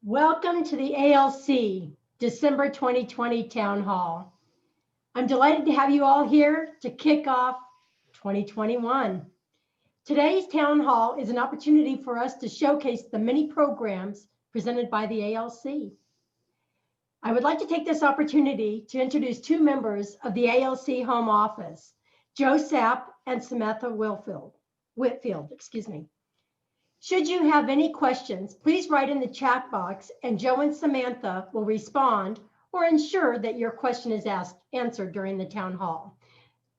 Welcome to the ALC December 2020 Town Hall. I'm delighted to have you all here to kick off 2021. Today's Town Hall is an opportunity for us to showcase the many programs presented by the ALC. I would like to take this opportunity to introduce two members of the ALC Home Office, Joe Sapp and Samantha Whitfield. Should you have any questions, please write in the chat box and Joe and Samantha will respond or ensure that your question is answered during the town hall.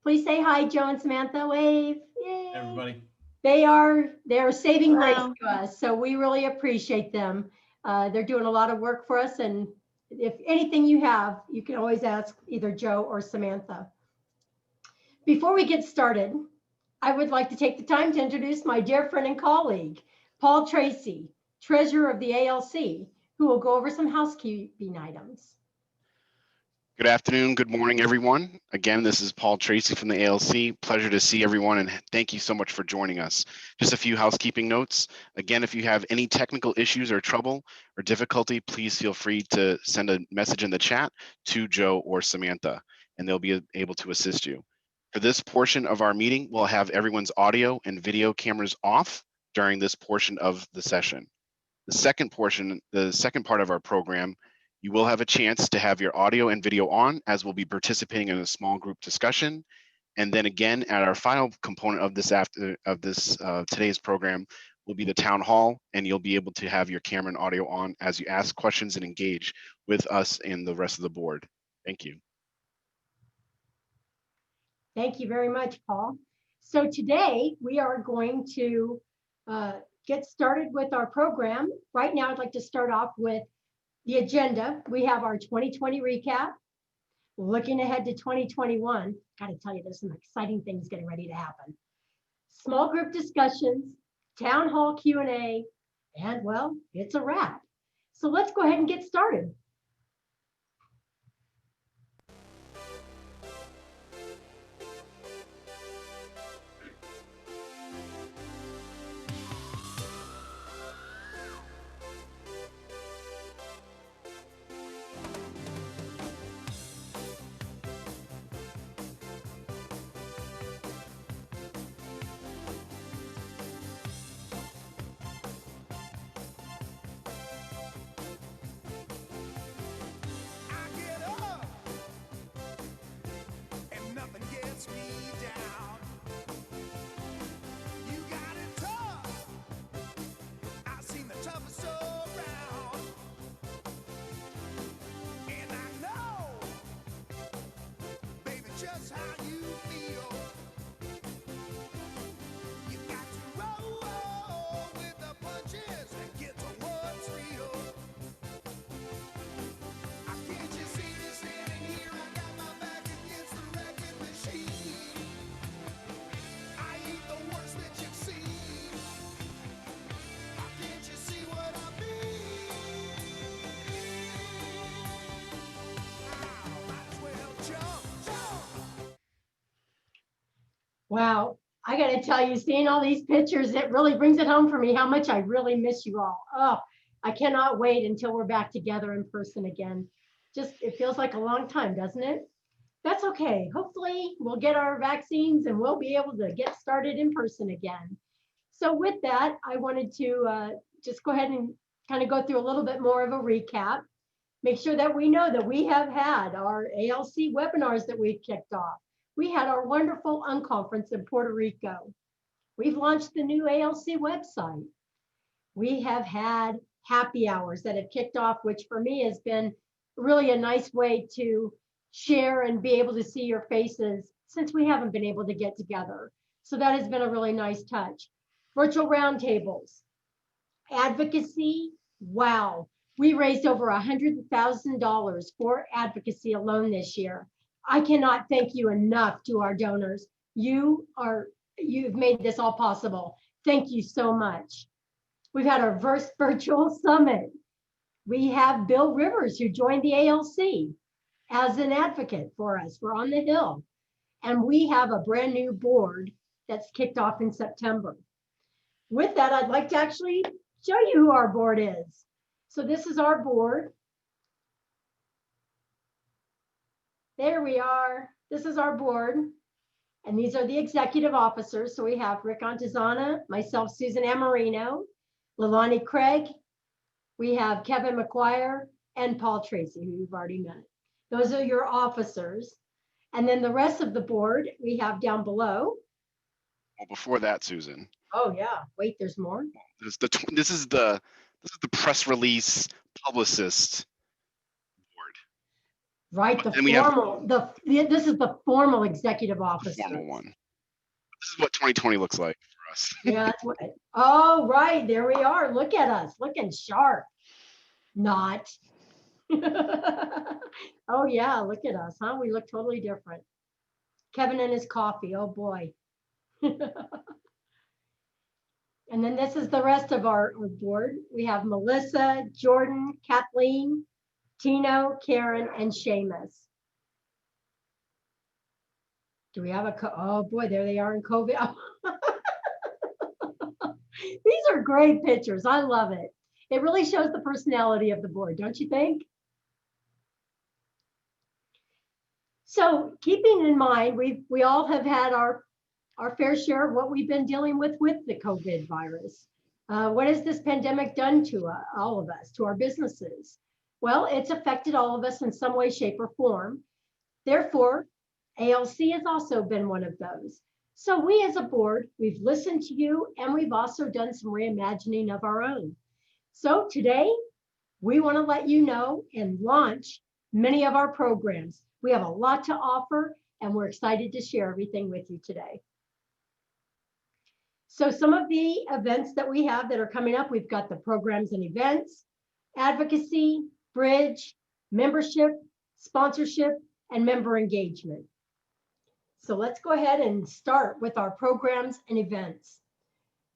Please say hi, Joe and Samantha, wave. Yay. Hey, everybody. They are saving grace to us, so we really appreciate them. They're doing a lot of work for us, and if anything you have, you can always ask either Joe or Samantha. Before we get started, I would like to take the time to introduce my dear friend and colleague, Paul Tracy, treasurer of the ALC, who will go over some housekeeping items. Good afternoon, good morning, everyone. Again, this is Paul Tracy from the ALC. Pleasure to see everyone, and thank you so much for joining us. Just a few housekeeping notes. Again, if you have any technical issues or trouble or difficulty, please feel free to send a message in the chat to Joe or Samantha, and they'll be able to assist you. For this portion of our meeting, we'll have everyone's audio and video cameras off during this portion of the session. The second part of our program, you will have a chance to have your audio and video on as we'll be participating in a small group discussion. And then again, at our final component of today's program will be the town hall, and you'll be able to have your camera and audio on as you ask questions and engage with us and the rest of the board. Thank you. Thank you very much, Paul. So today we are going to get started with our program. Right now, I'd like to start off with the agenda. We have our 2020 recap, looking ahead to 2021. Got to tell you, there's some exciting things getting ready to happen. Small group discussions, town hall Q&A, and well, it's a wrap. So let's go ahead and get started. Just how you feel. You got to roll with the punches and get to what's real. Can't you see me standing here? I got my back against the wrecking machine. I ain't the worst that you've seen. Can't you see what I mean? Might as well jump. Wow, I got to tell you, seeing all these pictures, it really brings it home for me how much I really miss you all. Oh, I cannot wait until we're back together in person again. Just, it feels like a long time, doesn't it? That's okay. Hopefully we'll get our vaccines and we'll be able to get started in person again. So with that, I wanted to just go ahead and kind of go through a little bit more of a recap. Make sure that we know that we have had our ALC webinars that we've kicked off. We had our wonderful unconference in Puerto Rico. We've launched the new ALC website. We have had happy hours that have kicked off, which for me has been really a nice way to share and be able to see your faces since we haven't been able to get together. So that has been a really nice touch. Virtual roundtables, advocacy, wow. We raised over $100,000 for advocacy alone this year. I cannot thank you enough to our donors. You've made this all possible. Thank you so much. We've had our first virtual summit. We have Bill Rivers, who joined the ALC as an advocate for us. We're on the Hill. And we have a brand new board that's kicked off in September. With that, I'd like to actually show you who our board is. So this is our board. There we are. This is our board. And these are the executive officers. So we have Rick Antizana, myself, Susan Amarino, Lilani Craig. We have Kevin McGuire and Paul Tracy, who you've already met. Those are your officers. And then the rest of the board we have down below. Well, before that, Susan, Oh yeah, wait, there's more. this is the press release publicist board, Right, the Then we have formal, this is the formal executive the officer. formal one. This is what 2020 looks like for us. Yeah, that's what, oh, right, there we are. Look at us, looking sharp. Not. Oh yeah, look at us, huh? We look totally different. Kevin and his coffee, oh boy. And then this is the rest of our board. We have Melissa, Jordan, Kathleen, Tino, Karen, and Seamus. Do we have oh boy, there they are in COVID. These are great pictures. I love it. It really shows the personality of the board, don't you think? So keeping in mind, we all have had our fair share of what we've been dealing with the COVID virus. What has this pandemic done to all of us, to our businesses? Well, it's affected all of us in some way, shape, or form. Therefore, ALC has also been one of those. So we as a board, we've listened to you, and we've also done some reimagining of our own. So today, we want to let you know and launch many of our programs. We have a lot to offer, and we're excited to share everything with you today. So some of the events that we have that are coming up, we've got the programs and events, advocacy, bridge, membership, sponsorship, and member engagement. So let's go ahead and start with our programs and events.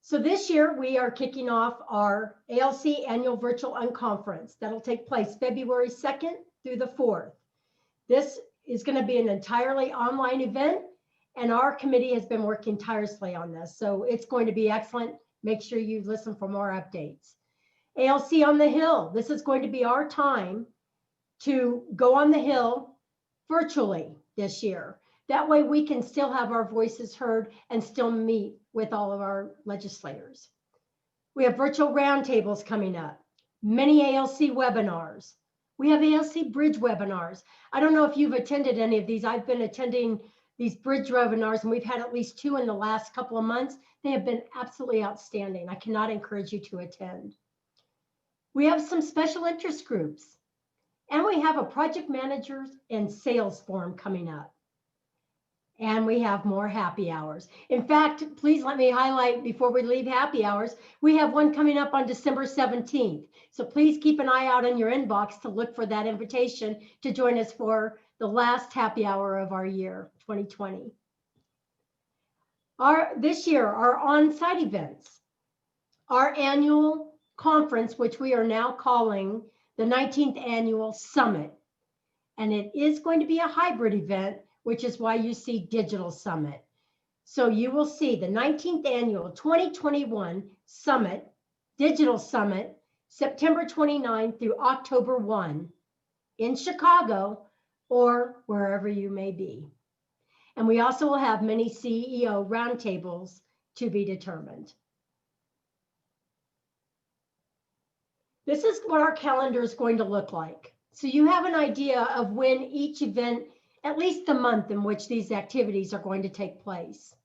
So this year we are kicking off our ALC Annual Virtual Unconference. That'll take place February 2nd through the 4th. This is going to be an entirely online event, and our committee has been working tirelessly on this. So it's going to be excellent. Make sure you listen for more updates. ALC on the Hill. This is going to be our time to go on the Hill virtually this year. That way we can still have our voices heard and still meet with all of our legislators. We have virtual roundtables coming up, many ALC webinars. We have ALC bridge webinars. I don't know if you've attended any of these. I've been attending these bridge webinars, and we've had at least 2 in the last couple of months. They have been absolutely outstanding. I cannot encourage you to attend. We have some special interest groups, and we have a project managers and sales forum coming up. And we have more happy hours. In fact, please let me highlight before we leave happy hours, we have one coming up on December 17th. So please keep an eye out in your inbox to look for that invitation to join us for the last happy hour of our year, 2020. This year, our on-site events, our annual conference, which we are now calling the 19th Annual Summit. And it is going to be a hybrid event, which is why you see Digital Summit. So you will see the 19th Annual 2021 Summit, Digital Summit, September 29 through October 1 in Chicago or wherever you may be. And we also will have many CEO roundtables to be determined. This is what our calendar is going to look like. So you have an idea of when each event, at least the month in which these activities are going to take place.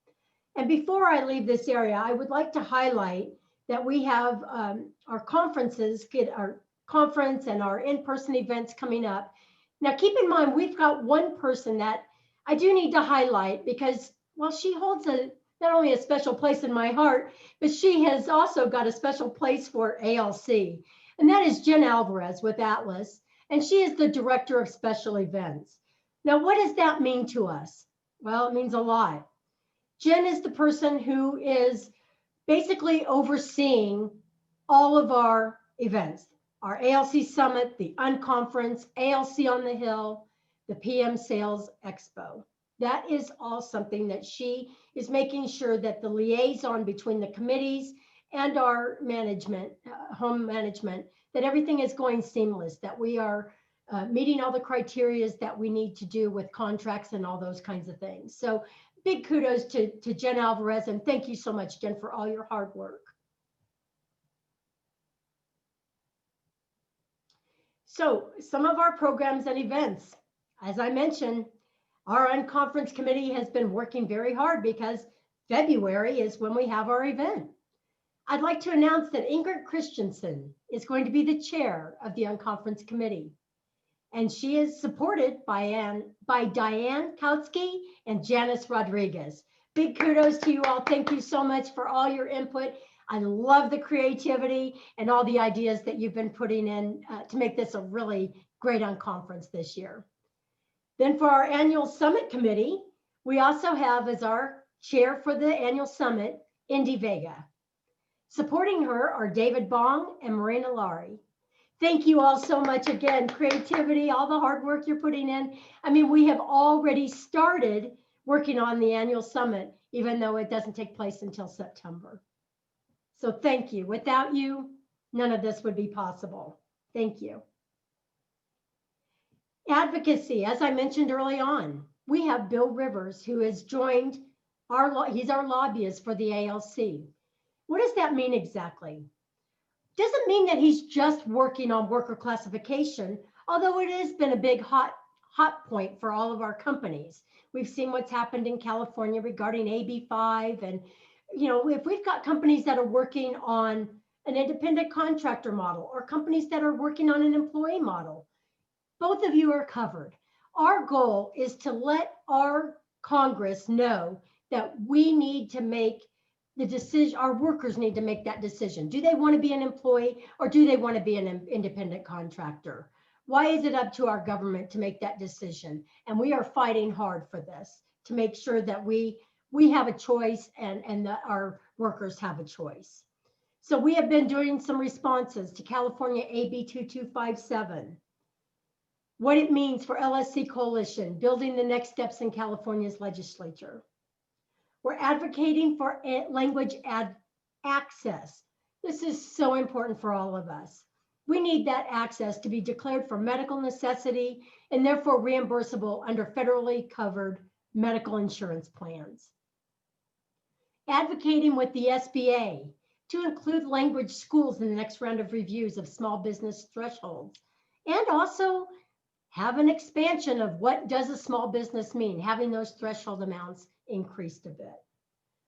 And before I leave this area, I would like to highlight that we have our conferences, our conference and our in-person events coming up. Now, keep in mind, we've got one person that I do need to highlight because, well, she holds not only a special place in my heart, but she has also got a special place for ALC. And that is Jen Alvarez with Atlas. And she is the Director of Special Events. Now, what does that mean to us? Well, it means a lot. Jen is the person who is basically overseeing all of our events, our ALC Summit, the Unconference, ALC on the Hill, the PM Sales Expo. That is all something that she is making sure that the liaison between the committees and our management, home management, that everything is going seamless, that we are meeting all the criteria that we need to do with contracts and all those kinds of things. So big kudos to Jen Alvarez, and thank you so much, Jen, for all your hard work. So some of our programs and events, as I mentioned, our unconference committee has been working very hard because February is when we have our event. I'd like to announce that Ingrid Christensen is going to be the chair of the unconference committee. And she is supported by Diane Kautsky and Janice Rodriguez. Big kudos to you all. Thank you so much for all your input. I love the creativity and all the ideas that you've been putting in to make this a really great unconference this year. Then for our annual summit committee, we also have as our chair for the annual summit, Indy Vega. Supporting her are David Bong and Marina Laurie. Thank you all so much again. Creativity, all the hard work you're putting in. I mean, we have already started working on the annual summit, even though it doesn't take place until September. So thank you. Without you, none of this would be possible. Thank you. Advocacy, as I mentioned early on, we have Bill Rivers, who has joined he's our lobbyist for the ALC. What does that mean exactly? Doesn't mean that he's just working on worker classification, although it has been a big hot point for all of our companies. We've seen what's happened in California regarding AB5. And, you know, if we've got companies that are working on an independent contractor model or companies that are working on an employee model, both of you are covered. Our goal is to let our Congress know that we need to make the decision, our workers need to make that decision. Do they want to be an employee or do they want to be an independent contractor? Why is it up to our government to make that decision? And we are fighting hard for this to make sure that we have a choice and that our workers have a choice. So we have been doing some responses to California AB 2257. What it means for LSC Coalition, building the next steps in California's legislature. We're advocating for language access. This is so important for all of us. We need that access to be declared for medical necessity and therefore reimbursable under federally covered medical insurance plans. Advocating with the SBA to include language schools in the next round of reviews of small business thresholds, and also have an expansion of what does a small business mean, having those threshold amounts increased a bit.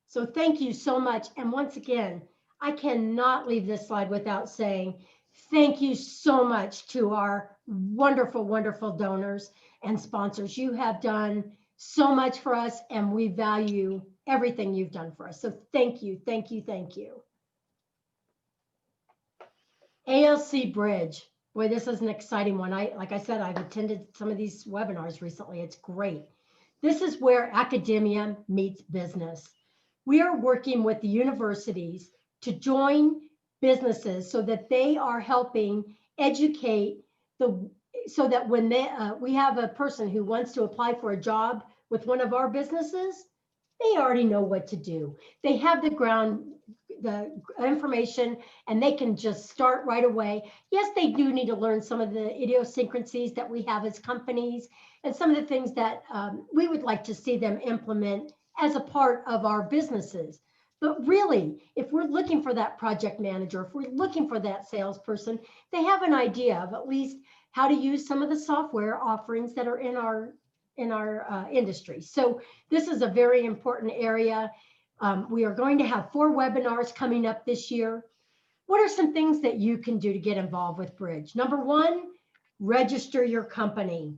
So thank you so much. And once again, I cannot leave this slide without saying thank you so much to our wonderful, wonderful donors and sponsors. You have done so much for us and we value everything you've done for us. So thank you, thank you, thank you. ALC Bridge. Boy, this is an exciting one. Like I said, I've attended some of these webinars recently. It's great. This is where academia meets business. We are working with the universities to join businesses so that they are helping educate so that when we have a person who wants to apply for a job with one of our businesses, they already know what to do. They have the information and they can just start right away. Yes, they do need to learn some of the idiosyncrasies that we have as companies and some of the things that we would like to see them implement as a part of our businesses. But really, if we're looking for that project manager, if we're looking for that salesperson, they have an idea of at least how to use some of the software offerings that are in our industry. So this is a very important area. We are going to have 4 webinars coming up this year. What are some things that you can do to get involved with Bridge? Number 1, register your company.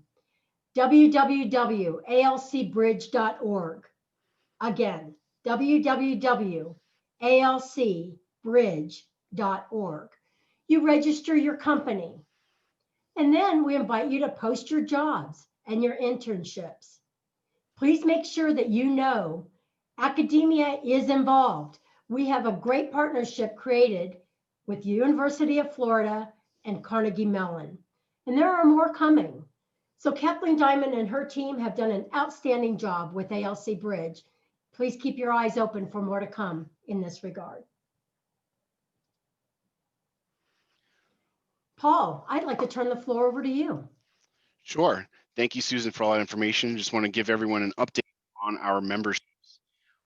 www.alcbridge.org. Again, www.alcbridge.org. You register your company. And then we invite you to post your jobs and your internships. Please make sure that you know academia is involved. We have a great partnership created with the University of Florida and Carnegie Mellon, and there are more coming. So Kathleen Diamond and her team have done an outstanding job with ALC Bridge. Please keep your eyes open for more to come in this regard. Paul, I'd like to turn the floor over to you. Sure. Thank you, Susan, for all that information. Just want to give everyone an update on our memberships.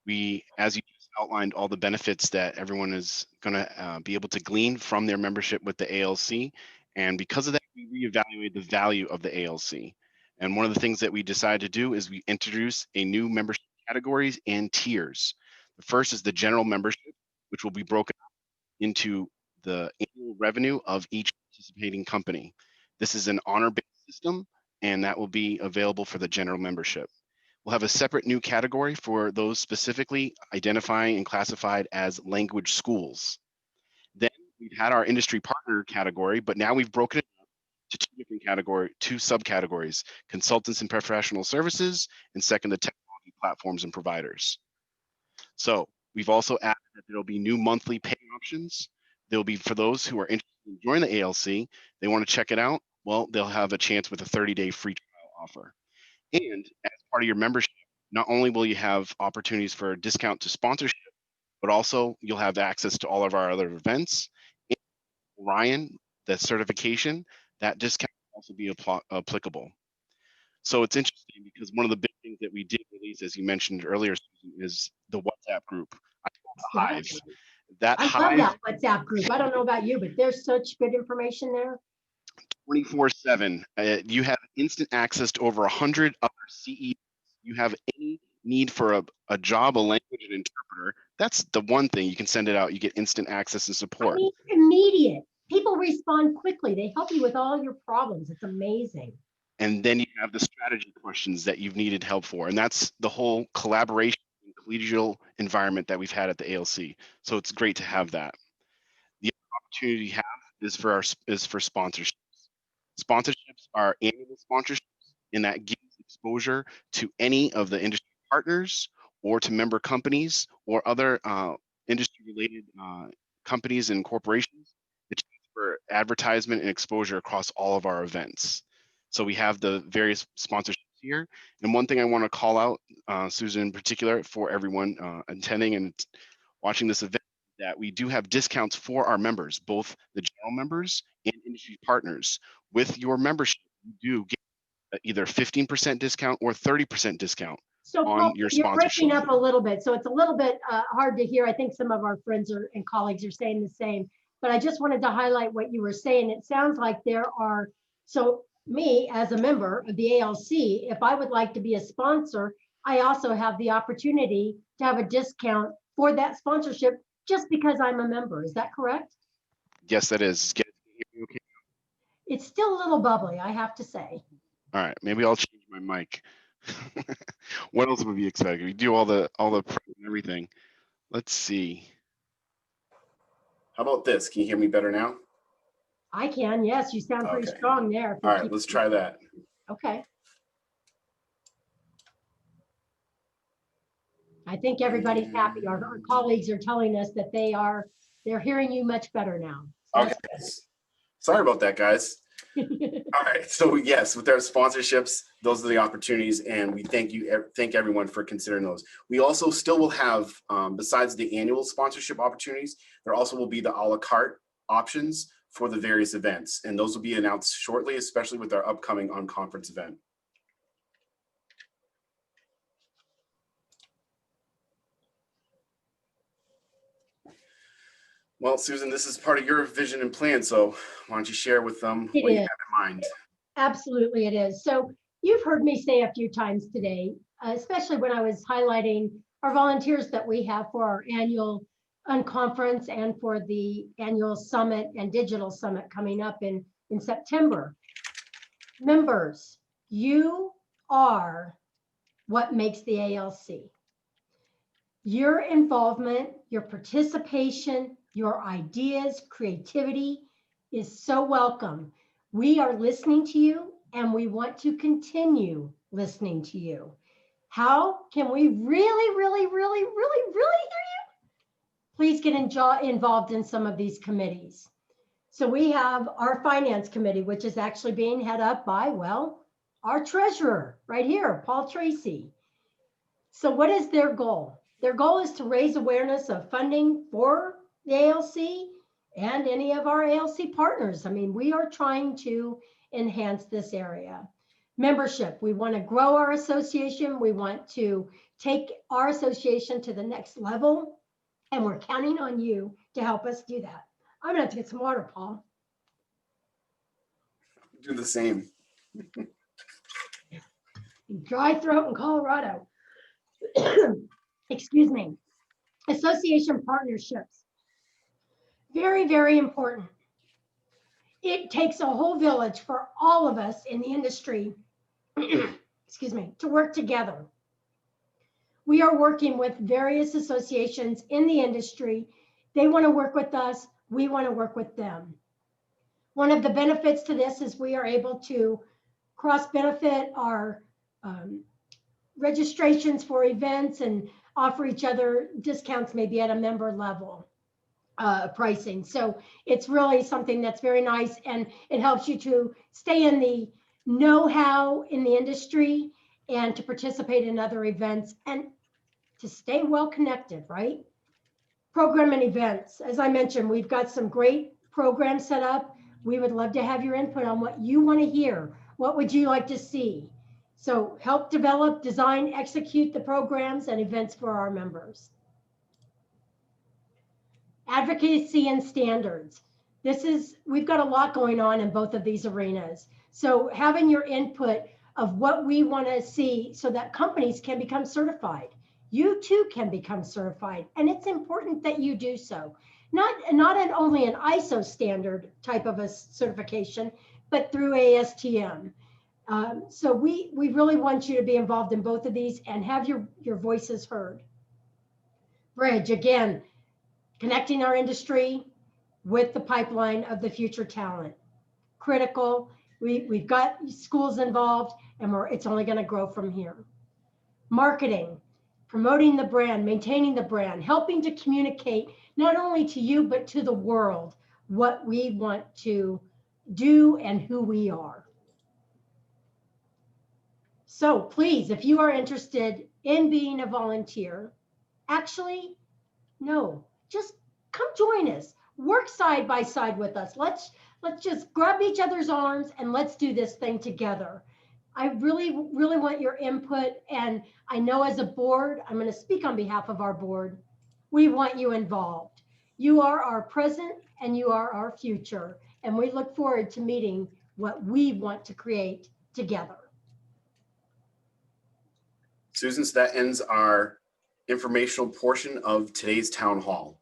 We, as you just outlined, all the benefits that everyone is going to be able to glean from their membership with the ALC. And because of that, we reevaluated the value of the ALC. And one of the things that we decided to do is we introduce a new membership categories and tiers. The first is the general membership, which will be broken up into the annual revenue of each participating company. This is an honor-based system, and that will be available for the general membership. We'll have a separate new category for those specifically identifying and classified as language schools. Then we've had our industry partner category, but now we've broken it up to two subcategories: consultants and professional services, and second, the technology platforms and providers. So we've also added that there'll be new monthly pay options. There'll be for those who are interested in joining the ALC, they want to check it out. Well, they'll have a chance with a 30-day free trial offer. And as part of your membership, not only will you have opportunities for a discount to sponsorship, but also you'll have access to all of our other events. And Ryan, the certification, that discount will also be applicable. So it's interesting because one of the big things that we did release, as you mentioned earlier, Susan, is the WhatsApp group. The Hive. That I love Hive that WhatsApp group. I don't know about you, but there's such good information there. 24/7. You have instant access to over 100 other CEOs. You have any need for a job, a language, an interpreter. That's the one thing. You can send it out. You get instant access and I support. mean, immediate. People respond quickly. They help you with all your problems. It's amazing. And then you have the strategy questions that you've needed help for. And that's the whole collaboration and collegial environment that we've had at the ALC. So it's great to have that. The other opportunity you have is for sponsorships. Sponsorships are annual sponsorships, and that gives exposure to any of the industry partners or to member companies or other industry-related companies and corporations for advertisement and exposure across all of our events. So we have the various sponsorships here. And one thing I want to call out, Susan, in particular, for everyone attending and watching this event, that we do have discounts for our members, both the general members and industry partners. With your membership, you do get either 15% discount or 30% discount So on Paul, your you're breaking sponsorship. up a little bit. So it's a little bit hard to hear. I think some of our friends and colleagues are saying the same, but I just wanted to highlight what you were saying. It sounds like there are, so me as a member of the ALC, if I would like to be a sponsor, I also have the opportunity to have a discount for that sponsorship just because I'm a member. Is that correct? Yes, that is. Okay. It's still a little bubbly, I have to say. All right, maybe I'll change my mic. What else would we expect? We do all the prep and everything. Let's see. How about this? Can you hear me better now? I can, yes, you sound pretty Okay. strong there. All right, let's try that. Okay. I think everybody's happy. Our colleagues are telling us that they're hearing you much better now. So Okay. Sorry about that, guys. All right. So yes, with our sponsorships, those are the opportunities, and we thank everyone for considering those. We also still will have, besides the annual sponsorship opportunities, there also will be the a la carte options for the various events, and those will be announced shortly, especially with our upcoming on-conference event. Well, Susan, this is part of your vision and plan, so why don't you share with them what you have in mind? Absolutely, it is. So you've heard me say a few times today, especially when I was highlighting our volunteers that we have for our annual unconference and for the annual summit and digital summit coming up in September. Members, you are what makes the ALC. Your involvement, your participation, your ideas, creativity is so welcome. We are listening to you and we want to continue listening to you. How can we really hear you? Please get involved in some of these committees. So we have our finance committee, which is actually being head up by, well, our treasurer right here, Paul Tracy. So what is their goal? Their goal is to raise awareness of funding for the ALC and any of our ALC partners. I mean, we are trying to enhance this area. Membership, we want to grow our association. We want to take our association to the next level, and we're counting on you to help us do that. I'm gonna have to get some water, Paul. Do the same. Dry throat in Colorado. Excuse me. Association partnerships. Very, very important. It takes a whole village for all of us in the industry, excuse me, to work together. We are working with various associations in the industry. They want to work with us. We want to work with them. One of the benefits to this is we are able to cross-benefit our registrations for events and offer each other discounts maybe at a member level pricing. So it's really something that's very nice, and it helps you to stay in the know-how in the industry and to participate in other events and to stay well connected, right? Program and events. As I mentioned, we've got some great programs set up. We would love to have your input on what you want to hear. What would you like to see? So help develop, design, execute the programs and events for our members. Advocacy and standards. We've got a lot going on in both of these arenas. So having your input of what we want to see so that companies can become certified. You too can become certified, and it's important that you do so. Not only an ISO standard type of a certification, but through ASTM. So we really want you to be involved in both of these and have your voices heard. Bridge, again, connecting our industry with the pipeline of the future talent. Critical. We've got schools involved, and it's only going to grow from here. Marketing, promoting the brand, maintaining the brand, helping to communicate not only to you, but to the world what we want to do and who we are. So please, if you are interested in being a volunteer, actually, no, just come join us. Work side by side with us. Let's just grab each other's arms and let's do this thing together. I really want your input. And I know as a board, I'm going to speak on behalf of our board. We want you involved. You are our present and you are our future. And we look forward to meeting what we want to create together. Susan, so that ends our informational portion of today's town hall.